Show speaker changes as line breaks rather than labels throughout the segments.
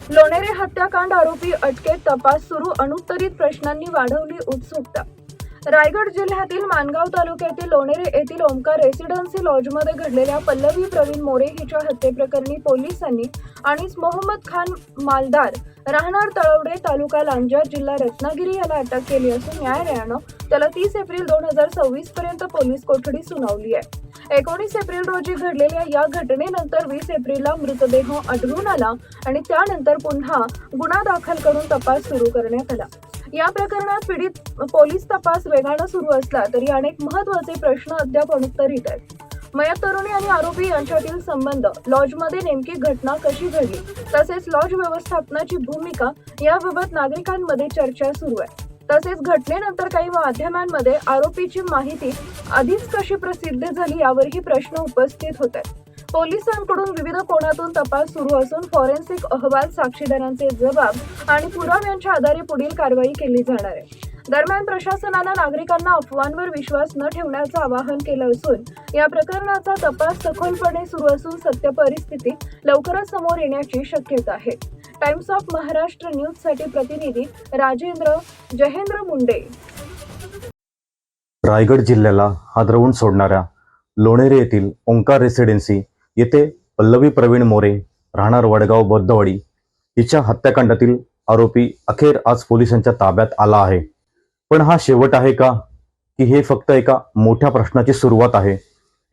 लोणेरे हत्याकांड आरोपी अटकेत, तपास सुरू, अनुत्तरित प्रश्नांनी वाढवली उत्सुकता। रायगड जिल्ह्यातील माणगाव तालुक्यातील लोणेरे येथील ओमकार रेसिडेन्सी लॉजमध्ये घडलेल्या पल्लवी प्रवीण मोरे हिच्या हत्येप्रकरणी पोलिसांनी अनीस मोहम्मद खान मालदार राहणार तळवडे तालुका लांजा जिल्हा रत्नागिरी याला अटक केली असून न्यायालयानं त्याला 30 एप्रिल 2026 पर्यंत पोलीस कोठडी सुनावली आहे। 19 एप्रिल रोजी घडलेल्या या घटनेनंतर 20 एप्रिलला मृतदेह आढळून आला आणि त्यानंतर पुन्हा गुन्हा दाखल करून तपास सुरू करण्यात आला। या प्रकरणात पीडित पोलीस तपास वेगाने सुरू असला तरी अनेक महत्त्वाचे प्रश्न अद्याप अनुत्तरित आहेत। मयत तरुणी आणि आरोपी यांच्यातील संबंध, लॉजमध्ये नेमकी घटना कशी घडली, तसेच लॉज व्यवस्थापनाची भूमिका याबाबत नागरिकांमध्ये चर्चा सुरू आहे। तसेच घटनेनंतर काही माध्यमांमध्ये आरोपीची माहिती आधीच कशी प्रसिद्ध झाली यावरही प्रश्न उपस्थित होत आहेत। पोलिसांकडून विविध कोनातून तपास सुरू असून फॉरेन्सिक अहवाल, साक्षीदारांचे जबाब आणि पुराव्यांच्या आधारे पुढील कारवाई केली जाणार आहे। दरम्यान प्रशासनानं नागरिकांना अफवांवर विश्वास न ठेवण्याचं आवाहन केलं असून या प्रकरणाचा तपास सखोलपणे सुरू असून सत्य परिस्थिती लवकरच समोर येण्याची शक्यता आहे। टाइम्स ऑफ महाराष्ट्र न्यूज साठी प्रतिनिधी जयेंद्र मुंडे।
रायगड जिल्ह्याला हादरवून सोडणाऱ्या लोणेरे येथील ओंकार रेसिडेन्सी येथे पल्लवी प्रवीण मोरे राहणार वडगाव बौद्धवाडी हिच्या हत्याकांडातील आरोपी अखेर आज पोलिसांच्या ताब्यात आला आहे। पण हा शेवट आहे का, की हे फक्त एका मोठ्या प्रश्नाची सुरुवात आहे?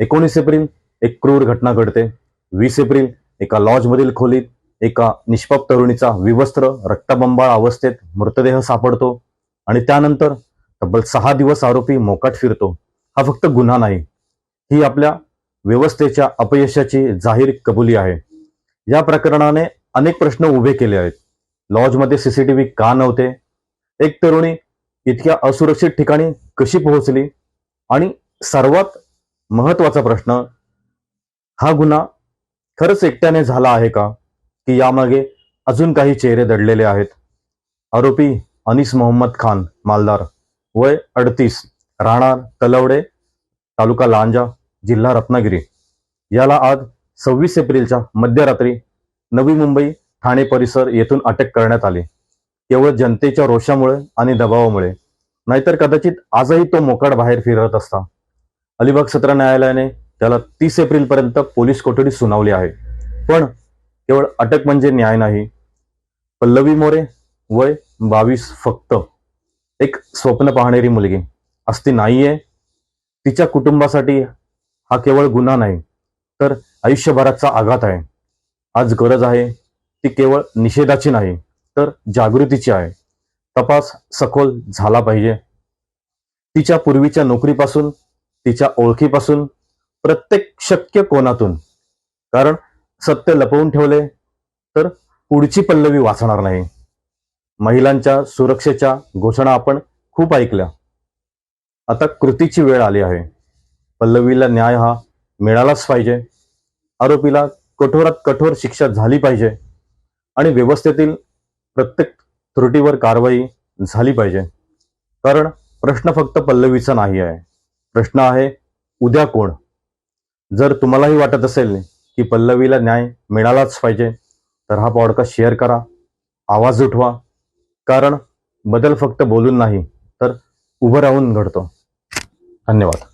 19 एप्रिल एक क्रूर घटना घडते। 20 एप्रिल एका लॉजमधील खोलीत एका निष्पाप तरुणीचा विवस्त्र रक्तबंबाळ अवस्थेत मृतदेह सापडतो आणि त्यानंतर तब्बल 6 दिवस आरोपी मोकाट फिरतो। हा फक्त गुन्हा नाही, ही आपल्या व्यवस्थेच्या अपयशाची जाहीर कबुली आहे। या प्रकरणाने अनेक प्रश्न उभे केले आहेत। लॉजमध्ये सीसीटीव्ही का नव्हते? एक तरुणी इतक्या असुरक्षित ठिकाणी कशी पोहोचली? आणि सर्वात महत्त्वाचा प्रश्न, हा गुन्हा खरंच एकट्याने झाला आहे का, की यामागे अजून काही चेहरे दडलेले आहेत? आरोपी अनीस मोहम्मद खान मालदार, वय 38, राहणार तलवडे तालुका लांजा जिल्हा रत्नागिरी, याला आज 26 एप्रिलच्या मध्यरात्री नवी मुंबई ठाणे परिसर येथून अटक करण्यात आली, केवळ जनतेच्या रोषामुळे आणि दबावामुळे। नाहीतर कदाचित आजही तो मोकाट बाहेर फिरत असता। अलिबाग सत्र न्यायालयाने त्याला 30 एप्रिल पर्यंत पोलीस कोठडी सुनावली आहे। पण केवळ अटक म्हणजे न्याय नाही। पल्लवी मोरे, वय 22, फक्त एक स्वप्न पाहणारी मुलगी असती नाहीये। तिच्या कुटुंबासाठी हा केवळ गुन्हा नाही, तर आयुष्यभराचा आघात आहे। आज गरज आहे ती केवळ निषेधाची नाही, तर जागृतीची आहे। तपास सखोल झाला पाहिजे। तिच्या पूर्वीच्या नोकरीपासून, तिच्या ओळखीपासून, प्रत्येक शक्य कोनातून। कारण सत्य लपवून ठेवले तर पुढची पल्लवी वाचणार नाही। महिलांच्या सुरक्षेच्या घोषणा आपण खूप ऐकल्या, आता कृतीची वेळ आली आहे। पल्लवीला न्याय हा मिळालाच पाहिजे। आरोपीला कठोरात कठोर शिक्षा झाली पाहिजे आणि व्यवस्थेतील प्रत्येक त्रुटीवर कारवाई झाली पाहिजे। कारण प्रश्न फक्त पल्लवीचा नाही आहे, प्रश्न आहे उद्या कोण? जर तुम्हालाही वाटत असेल की पल्लवीला न्याय मिळालाच पाहिजे, तर हा पॉडकास्ट शेअर करा, आवाज उठवा। कारण बदल फक्त बोलून नाही, तर उभं राहून घडतो। धन्यवाद।